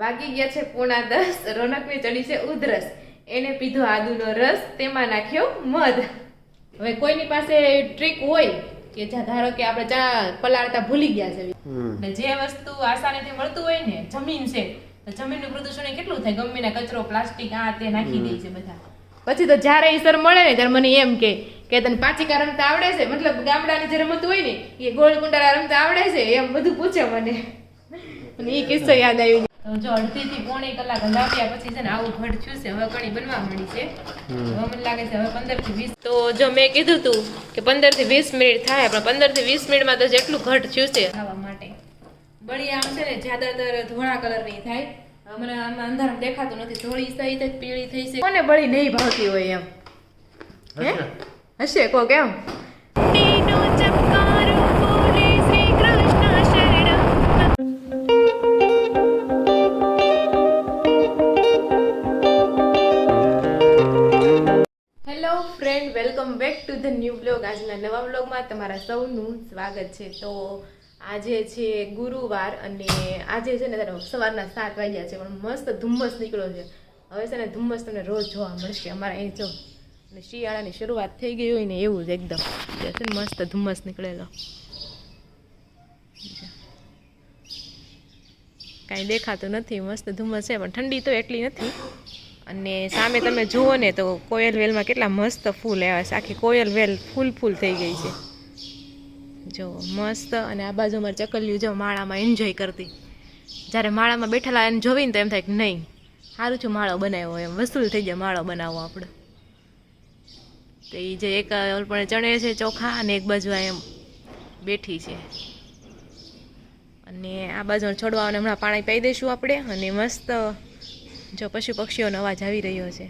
વાગી ગયા છે 9:30. રોનકને ચડી છે ઉધરસ. એને પીધો આદુનો રસ, તેમાં નાખ્યો મધ. હવે કોઈની પાસે ટ્રીક હોય કે ધારો કે આપણે ચા પલાળતા ભૂલી ગયા છે, એટલે જે વસ્તુ આસાનીથી મળતું હોય ને, જમીન છે તો જમીનનું પ્રદૂષણ કેટલું થાય, ગમે કચરો પ્લાસ્ટિક આ તે નાખી દે છે બધા. પછી તો જ્યારે ઈસર મળે ને ત્યારે મને એમ કે તને પાચિકા રમતા આવડે છે, મતલબ ગામડાની જે રમત હોય ને એ ગોળ કુંડાળા રમતા આવડે છે, એમ બધું પૂછે મને. અને એ કિસ્સો યાદ આવી. જો 1.5 થી પોણી કલાક લાવ્યા પછી છે ને આવું ઘટ થયું છે. હવે કણી બનવા મળી છે. હવે મને લાગે છે હવે 15 થી 20. તો જો મેં કીધું તું કે 15 થી 20 મિનિટ થાય, પણ 15 થી 20 મિનિટમાં તો જેટલું ઘટ થયું છે ખાવા માટે. બળી આમ છે ને જ્યાદાતર ધોળા કલરની થાય. મને આમાં અંધારામાં દેખાતું નથી, ધોળી થઈ છે, પીળી થઈ છે. કોને બળી નહીં ભાવતી હોય એમ હે? હશે કોક એમ. Friend, welcome back to the new blog. આજના નવા બ્લોગમાં તમારા સૌનું સ્વાગત છે. તો આજે છે ગુરુવાર અને આજે છે ને સવારના 7 વાગ્યા છે, પણ મસ્ત ધુમ્મસ નીકળ્યો છે. હવે છે ને ધુમ્મસ તમને રોજ જોવા મળશે અમારા અહીં. જો અને શિયાળાની શરૂઆત થઈ ગઈ હોય ને એવું જ એકદમ છે ને, મસ્ત ધુમ્મસ નીકળેલો. કાંઈ દેખાતું નથી, મસ્ત ધુમ્મસ છે, પણ ઠંડી તો એટલી નથી. અને સામે તમે જુઓ ને તો કોયલ વેલમાં કેટલા મસ્ત ફૂલ આવ્યા છે. આખી કોયલ વેલ ફૂલ થઈ ગઈ છે, જો મસ્ત. અને આ બાજુ અમારે ચકલિયું જો માળામાં એન્જોય કરતી. જ્યારે માળામાં બેઠેલા એને જોઈને તો એમ થાય કે નહીં સારું છું માળો બનાવ્યો, એમ વસૂલ થઈ જાય માળો બનાવવો આપણે. તો એ જે એક પણ ચણે છે ચોખા, અને એક બાજુ એમ બેઠી છે. અને આ બાજુ છોડવાઓને હમણાં પાણી પાઈ દઈશું આપણે. અને મસ્ત જો પશુ પક્ષીઓનો અવાજ આવી રહ્યો છે.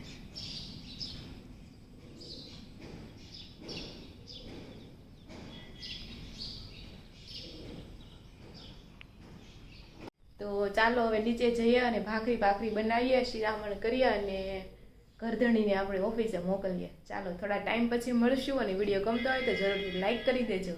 તો ચાલો હવે નીચે જઈએ અને ભાખરી બનાવીએ, શિરામણ કરીએ અને ઘરધણીને આપણે ઓફિસે મોકલીએ. ચાલો થોડા ટાઈમ પછી મળશું. અને વિડીયો ગમતો હોય તો જરૂરથી લાઈક કરી દેજો.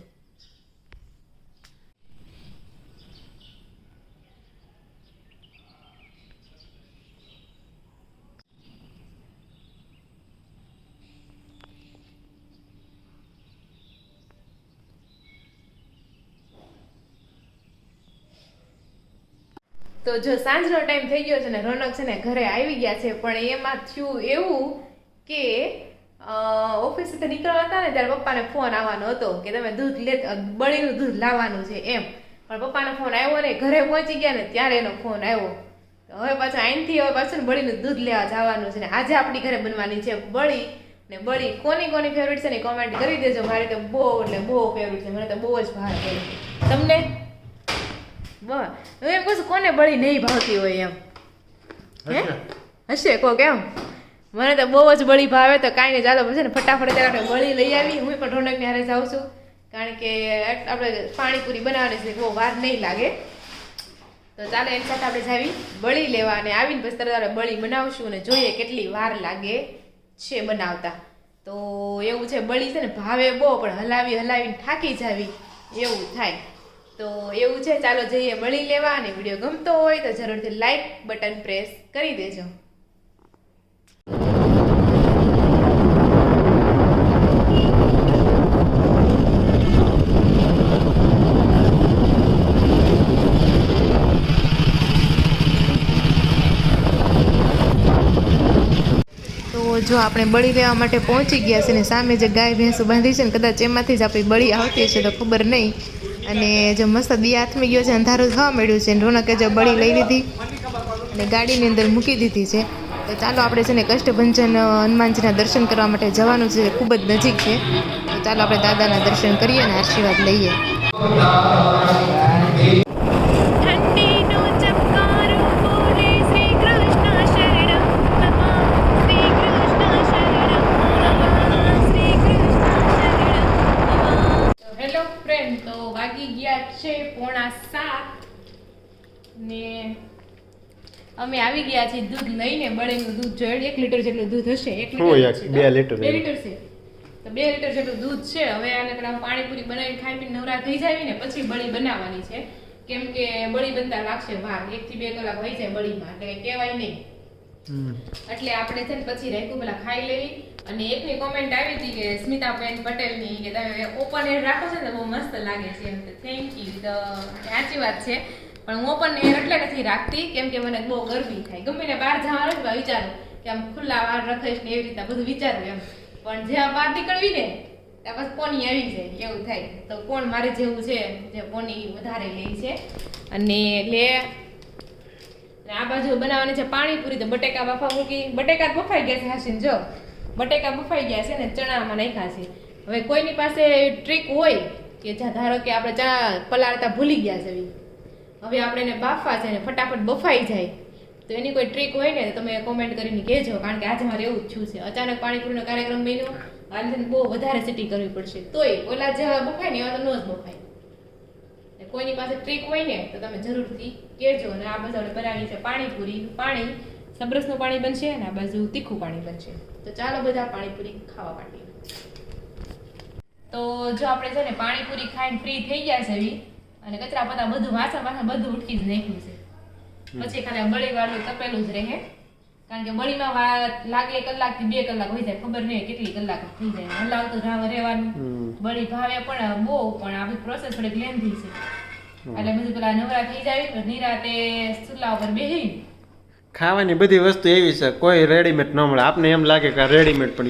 તો જો સાંજનો ટાઈમ થઈ ગયો છે ને, રોનક છે ને ઘરે આવી ગયા છે. પણ એમાં થયું એવું કે ઓફિસેથી નીકળવા હતા ને ત્યારે પપ્પાને ફોન આવવાનો હતો કે તમે દૂધ બળીનું દૂધ લાવવાનું છે એમ. પણ પપ્પાનો ફોન આવ્યો ને, ઘરે પહોંચી ગયા ને ત્યારે એનો ફોન આવ્યો. હવે પાછું અહીંથી હવે પાછું બળીનું દૂધ લેવા જવાનું છે ને. આજે આપણી ઘરે બનવાની છે બળી. ને બળી કોની ફેવરિટ છે ને કોમેન્ટ કરી દેજો. મારી તો બહુ એટલે બહુ ફેવરિટ છે, મને તો બહુ જ ભાવે છે. તમને હું એમ કહું છું કોને બળી નહીં ભાવતી હોય એમ હે? હશે કોક એમ. મને તો બહુ જ બળી ભાવે. તો કાંઈ નહીં, ચાલો પછી ને ફટાફટ ત્યારે આપણે બળી લઈ આવી. હું પણ રોનકને હારે જાઉં છું, કારણ કે આપણે પાણીપુરી બનાવવાની છે, બહુ વાર નહીં લાગે. તો ચાલો એની સાથે આપણે જાવી બળી લેવા. અને આવીને પછી તરત આપણે બળી બનાવશું અને જોઈએ કેટલી વાર લાગે છે બનાવતા. તો એવું છે, બળી છે ને ભાવે બહુ, પણ હલાવીને થાકી જાવી એવું થાય. તો એવું છે, ચાલો જઈએ બળી લેવા. અને વિડીયો ગમતો હોય તો જરૂરથી લાઈક બટન પ્રેસ કરી દેજો. તો જો આપણે બળી લેવા માટે પહોંચી ગયા છે ને, સામે જે ગાય ભેંસો બાંધી છે ને, કદાચ એમાંથી જ આપણી બળી આવતી છે તો ખબર નહીં. અને જો મસ્ત દિયા હાથમાં ગયો છે, અંધારું થવા મળ્યું છે. રોનકે જો બળી લઈ લીધી અને ગાડીની અંદર મૂકી દીધી છે. તો ચાલો આપણે છે ને કષ્ટભંજન હનુમાનજીના દર્શન કરવા માટે જવાનું છે, ખૂબ જ નજીક છે. તો ચાલો આપણે દાદાના દર્શન કરીએ અને આશીર્વાદ લઈએ. તો વાગી ગયા છે 6:45 ને અમે આવી ગયા છીએ દૂધ લઈને. બળેલું દૂધ જો 1 લીટર જેટલું દૂધ હશે. 1 લીટર 2 લીટર છે, તો 2 લીટર જેટલું દૂધ છે. હવે આને પાણીપુરી બનાવીને ખાઈ પીને નવરા થઈ જાય ને પછી બળી બનાવવાની છે, કેમ કે બળી બનતા લાગશે વાર 1 થી 2 કલાક વહી જાય બળીમાં એટલે કહેવાય નહીં. એટલે આપણે છે ને પછી રાખ્યું પેલા ખાઈ લેવી. અને એકની કોમેન્ટ આવી હતી કે સ્મિતાબેન પટેલની કે તમે ઓપન એર રાખો છો ને બહુ મસ્ત લાગે છે એમ. Thank you. તો સાચી વાત છે પણ હું ઓપન એર એટલે નથી રાખતી કેમ કે મને બહુ ગરમી થાય. ગમે ને બહાર જવાનું જ વિચારું કે આમ ખુલ્લા વાર રખાઈશ ને એવી રીતે બધું વિચારું એમ. પણ જ્યાં બહાર નીકળવી ને ત્યાં બસ પોની આવી જાય એવું થાય. તો કોણ મારે જેવું છે જે પોની વધારે લે છે. અને લે આ બાજુ બનાવવાની છે પાણીપુરી. તો બટેકા બાફા મૂકી. બટેકા બફાઈ ગયા છે હાસીન જો બટેકા બફાઈ ગયા છે ને ચણામાં નાખ્યા છે. હવે કોઈની પાસે ટ્રીક હોય કે ધારો કે આપણે ચણા પલાળતા ભૂલી ગયા છે હવે આપણે એને બાફવા છે ને ફટાફટ બફાઈ જાય તો એની કોઈ ટ્રીક હોય ને તો તમે કોમેન્ટ કરીને કહેજો. કારણ કે આજે મારે એવું જ થયું છે. અચાનક પાણીપુરીનો કાર્યક્રમ બન્યો આજે બહુ વધારે સિટી કરવી પડશે તોય ઓલા જેવા બફાય ને એવા તો ન જ બફાય. કોઈની પાસે ટ્રીક હોય ને તો તમે જરૂરથી કહેજો. અને આ બાજુ આપણે બનાવી છે પાણીપુરી. પાણી સબરસનું પાણી બનશે અને આ બાજુ તીખું પાણી બનશે. તો ચાલો બધા પાણીપુરી ખાવા માંડીએ. તો જો આપણે છે ને પાણીપુરી ખાઈને ફ્રી થઈ ગયા છે એવી અને કચરા પતા બધું વાસણ બધું ઉઠકી જ નાખ્યું છે. પછી ખાલી બળી વાળું તપેલું જ રહે કારણ કે બળીમાં લાગે 1 કલાક થી 2 કલાક હોય જાય ખબર નહીં કેટલી કલાક થઈ જાય. હલાવતું રહેવાનું. બળી ભાવે પણ બહુ પણ આ બધી પ્રોસેસ થોડીક લેન્ધી છે એટલે બધું પેલા નવરા થઈ જાય નિરાતે ચૂલા ઉપર બેસી ખાવાની બધી વસ્તુ એવી છે કોઈ રેડીમેડ ન મળે. આપને એમ લાગે કે રેડીમેડ પણ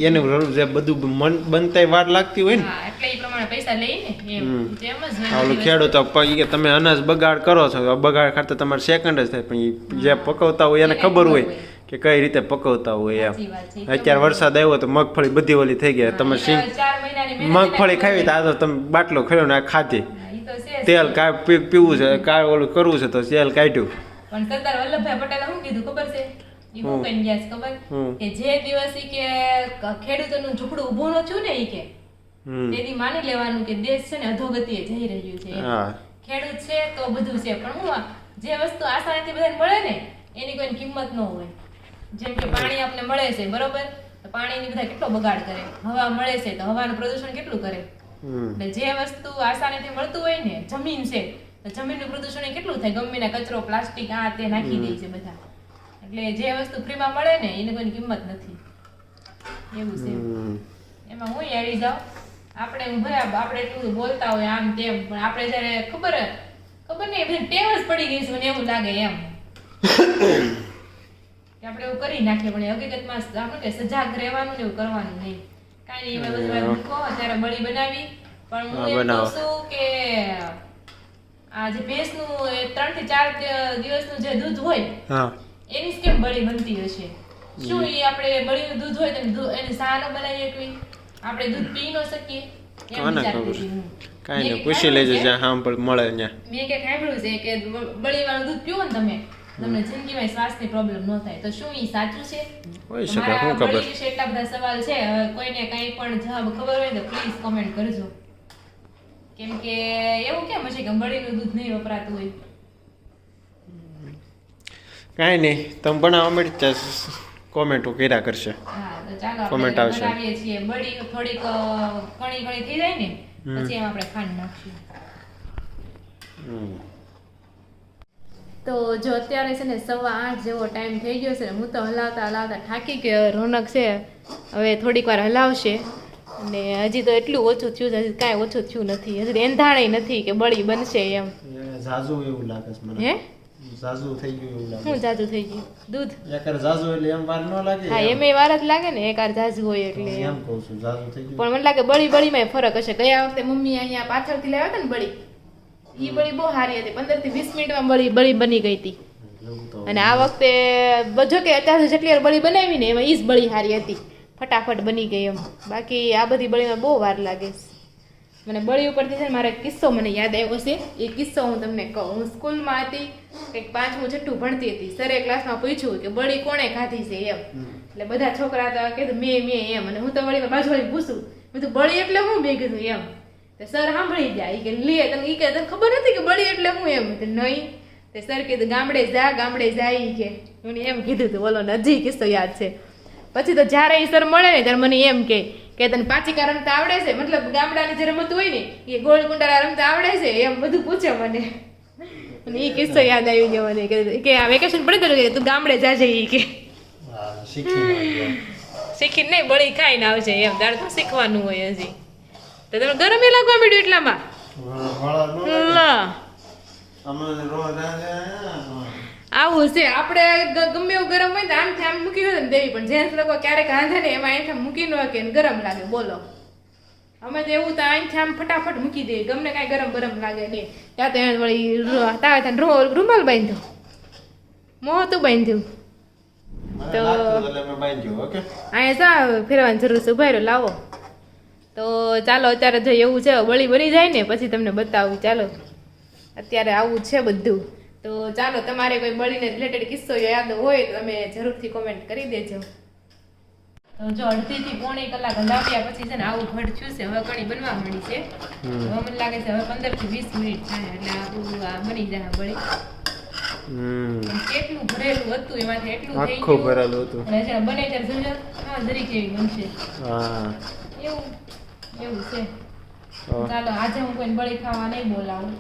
એનું જે બધું બનતા વાર લાગતી હોય ને એટલે એ પ્રમાણે પૈસા લઈને એમ જ ઓલું ખેડૂતો કે તમે અનાજ બગાડ કરો છો બગાડ ખાતા તમારે સેકન્ડ જ થાય પણ જે પકવતા હોય એને ખબર હોય કે કઈ રીતે પકવતા હોય એમ. અત્યારે વરસાદ આવ્યો તો મગફળી બધી ઓલી થઈ ગઈ. તમે મગફળી ખાવી તો આ તો તમે બાટલો ખેડ્યો ને આ ખાધી તેલ પીવું છે કાય ઓલું કરવું છે તો તેલ કાઢ્યું. પણ સરદાર વલ્લભભાઈ પટેલે શું કીધું ખબર છે? એ શું કઈ ગયા છે ખબર કે જે દિવસ કે ખેડૂતોનું ઝૂંપડું ઊભું ન થયું ને એ કે તેથી માની લેવાનું કે દેશ છે ને અધોગતિએ જઈ રહ્યું છે. ખેડૂત છે તો બધું છે પણ હું જે વસ્તુ આસાનીથી બધાને મળે ને એની કોઈ કિંમત ન હોય. જેમ કે પાણી આપણે મળે છે બરોબર તો પાણીની બધા કેટલો બગાડ કરે. હવા મળે છે તો હવાનું પ્રદૂષણ કેટલું કરે. એટલે જે વસ્તુ આસાનીથી મળતું હોય ને જમીન છે તો જમીનનું પ્રદૂષણ કેટલું થાય. ગમે કચરો પ્લાસ્ટિક આ તે નાખી દે છે બધા. એટલે જે વસ્તુ ફ્રીમાં મળે ને એની કોઈ કિંમત નથી એવું છે. એમાં હું આવી જાઉં આપણે બરાબર આપણે એટલું બોલતા હોય આમ તેમ પણ આપણે જયારે ખબર નહીં બધી ટેવ જ પડી ગઈ છે મને એવું લાગે એમ કે આપણે એવું કરી નાખીએ પણ હકીકતમાં આપણે કે સજાગ રહેવાનું ને એવું કરવાનું નહીં. કાંઈ નહીં એમાં બધું મૂકો અત્યારે બળી બનાવી પણ હું એમ કહું છું કે આ જે ભેંસનું 3 થી 4 દિવસનું જે દૂધ હોય એની કેમ બળી બનતી હશે? શું એ આપણે બળીનું દૂધ હોય તો એની સા ન બનાવી શકવી? આપણે દૂધ પી ન શકીએ એમ વિચારતી હતી હું. કાંઈ નહીં પૂછી લેજો જ્યાં સાંભળ મળે ત્યાં. મેં કે સાંભળ્યું છે કે બળીવાળું દૂધ પીવો ને તમને જિંદગીમાં શ્વાસની પ્રોબ્લેમ ન થાય. તો શું એ સાચું છે? હોય શકે શું ખબર. બળી વિશે એટલા બધા સવાલ છે. હવે કોઈને કંઈ પણ જવાબ ખબર હોય તો પ્લીઝ કોમેન્ટ કરજો. કેમ કે એવું કેમ હશે કે બળીનું દૂધ નહીં વપરાતું હોય? કાંઈ નહીં તમે બનાવવા મળી કોમેન્ટો કર્યા કરશે. હા તો ચાલો કોમેન્ટ આવશે. બનાવીએ છીએ બળી થોડીક કણી થઈ જાય ને પછી એમાં આપણે ખાંડ નાખીએ. તો જો અત્યારે છે ને 8:15 જેવો ટાઈમ થઈ ગયો છે. હું તો હલાવતા થાકી ગયો. રોનક છે હવે થોડીક વાર હલાવશે અને હજી તો એટલું ઓછું થયું છે. હજી કાંઈ ઓછું થયું નથી. હજી એંધાણે નથી કે બળી બનશે એમ. જાજુ એવું લાગે છે મને. હે જાજુ થઈ ગયું એવું લાગે. શું જાજુ થઈ ગયું? દૂધ એકર જાજુ એટલે એમ વાર ન લાગે. હા એમ વાર જ લાગે ને એકાર જાજુ હોય એટલે એમ કહું છું જાજુ થઈ ગયું. પણ મને લાગે બળીમાં ફરક હશે. ગયા વખતે મમ્મી અહીંયા પાછળથી લાવ્યા હતા ને બળી ઈ બળી બહુ સારી હતી. 15 થી 20 મિનિટમાં બળી બની ગઈ હતી. અને આ વખતે જો કે અત્યારે જેટલી વાર બળી બનાવી ને એમાં ઈ જ બળી સારી હતી. ફટાફટ બની ગઈ એમ. બાકી આ બધી બળીમાં બહુ વાર લાગે. મને બળી ઉપરથી છે ને મારો કિસ્સો મને યાદ આવ્યો છે. એ કિસ્સો હું તમને કહું. હું સ્કૂલમાં હતી કંઈક 5મું છઠ્ઠું ભણતી હતી. સરે ક્લાસમાં પૂછ્યું કે બળી કોણે ખાધી છે એમ. એટલે બધા છોકરા તો કીધું મેં એમ. અને હું તો વળી બાજુવાળી પૂછું બધું બળી એટલે હું બે કીધું એમ. તે સર સાંભળી જાય કે લે તને ખબર નથી કે બળી એટલે હું એમ. નહીં તે સર કીધું ગામડે જાય કે મને એમ કીધું હતું. બોલો નજી કિસ્સો યાદ છે. પછી તો જ્યારે એ સર મળે ને ત્યારે મને એમ કે તને પાચિકા રમતા આવડે છે? મતલબ ગામડાની જે રમત હોય ને એ ગોળ કુંડાળા રમતા આવડે છે એમ બધું પૂછે મને. અને એ કિસ્સો યાદ આવી ગયો મને કે આ વેકેશન પડે તો તું ગામડે જાજે ઈ કે શીખીને નહીં બળી ખાઈને આવશે એમ તારે તો શીખવાનું હોય હજી તો તમે ગરમ એ લાગવા માંડ્યું એટલામાં લા આવું છે આપણે ગમે એવું ગરમ હોય ને આમથી આમ મૂકી હોય ને દેવી પણ જેન્ટ્સ લોકો ક્યારેક રાંધે ને એમાં અહીંથી આમ મૂકી ન કે ગરમ લાગે બોલો અમે તો એવું તો અહીંથી આમ ફટાફટ મૂકી દઈએ ગમને કાંઈ ગરમ ગરમ લાગે નહીં ત્યાં તો એને વળી તાવે ત્યાં રૂમાલ બાંધ્યો મોતું બાંધ્યું તો અહીંયા જા ફેરવાની જરૂર છે ઉભા રહ્યો લાવો તો ચાલો અત્યારે જો એવું છે બળી બની જાય ને પછી તમને બતાવું ચાલો અત્યારે આવું છે બધું તો ચાલો તમારે કોઈ બળીને રિલેટેડ કિસ્સો યાદ હોય તો તમે જરૂરથી કોમેન્ટ કરી દેજો તો જો અડધીથી પોણી કલાક હલાવ્યા પછી છે ને આવું ભડ થયું છે હવે કણી બનવા મળી છે હવે મને લાગે છે હવે 15 થી 20 મિનિટ થાય એટલે આપણું આ બની જાય બળી કેટલું ભરેલું હતું એમાંથી એટલું થઈ આખું ગયું ભરેલું હતું અને જ્યારે બને ત્યારે સમજો હા જરીક એવી બનશે એવું એવું છે ચાલો આજે હું કોઈ બળી ખાવા નહીં બોલાવું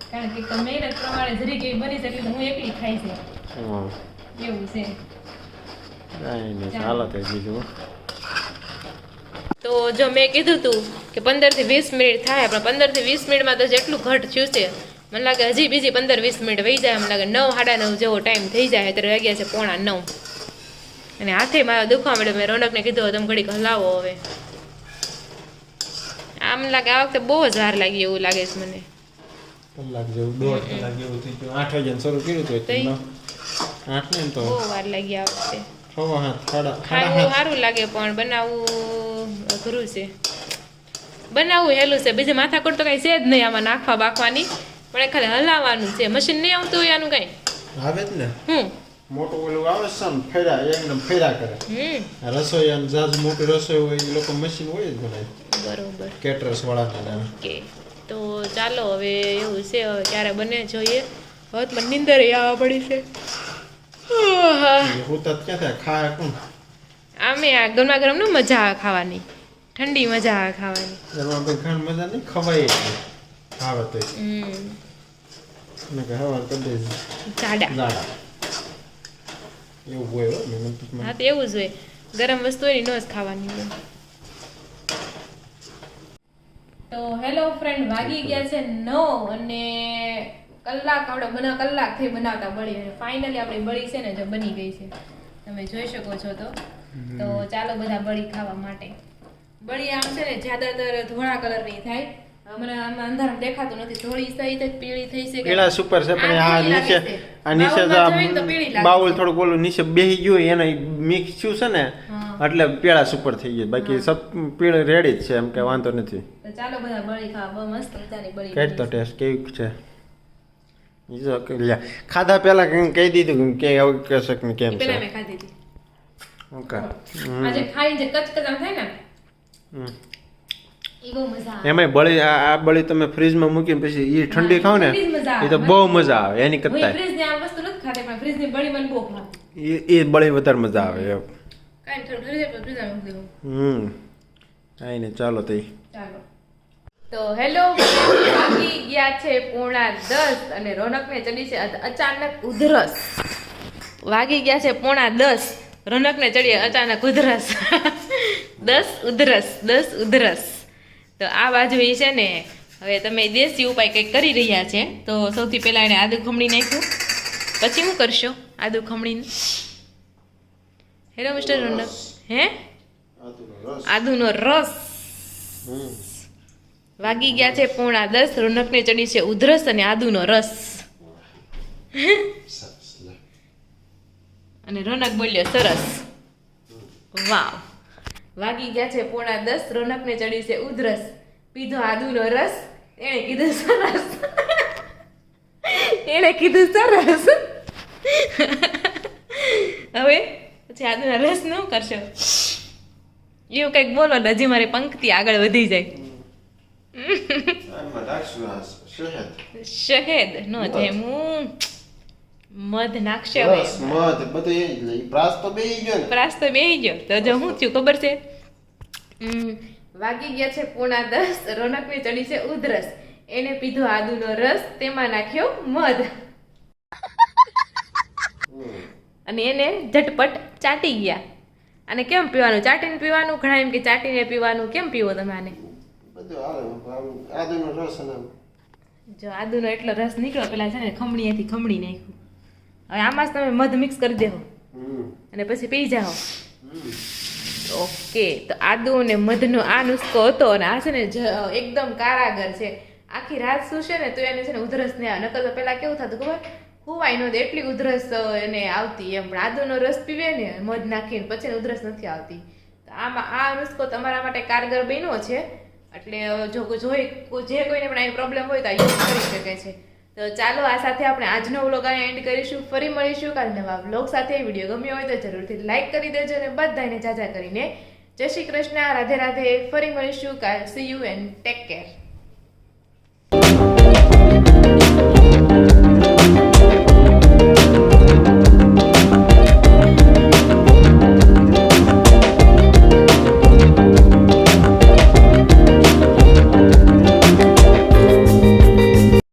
કારણ કે મહેનત પ્રમાણે જરીક એવી બની શકે તો હું એકલી ખાઈ છે એવું છે ચાલો તો બીજું તો જો મેં કીધું તું કે 15 થી 20 મિનિટ થાય પણ 15 થી 20 મિનિટમાં તો જેટલું ઘટ થયું છે મને લાગે હજી બીજી 15-20 મિનિટ વહી જાય મને લાગે 9:30 જેવો ટાઈમ થઈ જાય અત્યારે વાગ્યા છે 8:45 અને હાથે મારા દુખવા મળ્યો મેં રોનકને કીધું તમે ઘડીક હલાવો હવે આમ લાગે આ વખતે બહુ જ વાર લાગી એવું લાગે છે મને કલાક જેવું 1.5 કલાક જેવું થઈ ગયું 8 વાગ્યાને શરૂ કર્યું હતું એટલે 8 ને તો બહુ વાર લાગી આ વખતે ખાવું સારું લાગે પણ બનાવવું અઘરું છે બનાવવું હેલું છે બીજી માથાકૂટ તો કઈ છે જ નહીં આમાં નાખવા બાખવાની પણ એ ખાલી હલાવવાનું છે મશીન નહીં આવતું હોય આનું કઈ આવે જ ને મોટું ઓલું આવે છે ને ફેરા એકદમ ફેરા કરે રસોઈ અને જાજુ મોટી રસોઈ હોય એ લોકો મશીન હોય જ બનાવે બરોબર કેટરર્સ વાળાને ઓકે તો ચાલો હવે એવું છે હવે ક્યારે બને જોઈએ હવે તો મને નીંદર આવવા પડી છે હું તો ક્યાં થાય ખાય કોણ આમે આ ગરમા ગરમ નો મજા આવે ખાવાની ઠંડી મજા આવે ખાવાની એમાં ભાઈ ઘણ મજા નહીં ખવાય આવે તો ને કે હવા કરી દેજો જાડા એવું હોય હો હા તો એવું જ હોય ગરમ વસ્તુ હોય ને ન જ ખાવાની હોય તો હેલો ફ્રેન્ડ વાગી ગયા છે 9 અને કલાક આપણે કલાક થઈ બનાવતા બળી અને ફાઇનલી આપણી બળી છે ને જો બની ગઈ છે તમે જોઈ શકો છો તો ચાલો બધા બળી ખાવા માટે બળી આમ છે ને જ્યાદાતર ધોળા કલરની થાય મને આમ અંધારામાં દેખાતું નથી થોડી સહી થઈ પીળી થઈ છે પીળા સુપર છે પણ આ નીચે તો બાઉલ થોડુંક ઓલું નીચે બેહી ગયું એને મિક્સ થયું છે ને એટલે પીળા સુપર થઈ ગયું બાકી સબ પીળું રેડી જ છે એમ કે વાંધો નથી તો ચાલો બધા બળી ખાવા બહુ મસ્ત મજાની બળી કેટ તો ટેસ્ટ કેવું છે ખાધા પહેલા કહી દીધું કે આવું કહેશે કે કેમ છે પેલા મેં ખાધી હતી ઓકે આજે ખાઈને જે કચકચામ થાય ને એ બહુ મજા આવે એમાંય બળી આ બળી તમે ફ્રીજમાં મૂકીને પછી એ ઠંડી ખાવ ને એ તો બહુ મજા આવે એની કરતા ફ્રીજની આ વસ્તુ નથી ખાતી પણ ફ્રીજની બળી મને બહુ ભાવે એ બળી વધારે મજા આવે એમ કાંઈ થોડું ફ્રીજમાં મૂકી દેવું કાંઈ નહીં ચાલો તો ચાલો તો હેલો વાગી ગયા છે 9:30 અને રોનકને ચડી છે અચાનક ઉધરસ વાગી ગયા છે 9:30 રોનકને ચડી અચાનક ઉધરસ 10 ઉધરસ તો આ બાજુ એ છે ને હવે તમે દેશી ઉપાય કંઈક કરી રહ્યા છે તો સૌથી પહેલા એને આદુ ખમણી નાખ્યું પછી શું કરશો આદુ ખમણીને હેલો મિસ્ટર રોનક હે આદુનો રસ વાગી ગયા છે 9:30 રોનકને ચડી છે ઉધરસ અને આદુનો રસ અને રોનક બોલ્યો સરસ વાવ વાગી ગયા છે 9:30 રોનકને ચડી છે ઉધરસ પીધો આદુનો રસ એણે કીધું સરસ હવે પછી આદુના રસ ન કરશો એવું કંઈક બોલો ને હજી મારી પંક્તિ આગળ વધી જાય શહેદ નો થાય હું મધ નાખશે હવે પ્રાસ તો બેહી ગયો તો જો હું થયું ખબર છે વાગી ગયા છે 9:30. રોનકને ચડી છે ઉધરસ. એને પીધો આદુનો રસ, તેમાં નાખ્યો મધ અને એને ઝટપટ ચાટી ગયા. અને કેમ પીવાનું? ચાટીને પીવાનું? ઘણા એમ કે ચાટીને પીવાનું. કેમ પીવો તમે આને? જો આદુનો એટલો રસ નીકળ્યો, પેલા છે ને ખમણીએથી ખમણી નાખ્યું. હવે આમાં જ તમે મધ મિક્સ કરી દેવો અને પછી પી જાઓ. ઓકે, તો આદુ અને મધનો આ નુસ્ખો હતો. અને આ છે ને એકદમ કારાગર છે. આખી રાત સૂશે ને તો એને છે ને ઉધરસ ને આવે. નકર તો પેલા કેવું થતું ખબર, હુવાય નહોતી એટલી ઉધરસ એને આવતી એમ. પણ આદુનો રસ પીવે ને મધ નાખીને પછી એને ઉધરસ નથી આવતી. તો આમાં આ નુસ્ખો તમારા માટે કારગર બન્યો છે. એટલે જો જે કોઈને પણ આવી પ્રોબ્લેમ હોય તો આ યુઝ કરી શકે છે. તો ચાલો, આ સાથે આપણે આજનો વ્લોગ અહીંયા એન્ડ કરીશું. ફરી મળીશું કાલે નવા વ્લોગ સાથે. વિડીયો ગમ્યો હોય તો જરૂરથી લાઈક કરી દેજો અને બધાને જાજા કરીને જય શ્રી કૃષ્ણ, રાધે રાધે. ફરી મળીશું કાલ. C you and take care.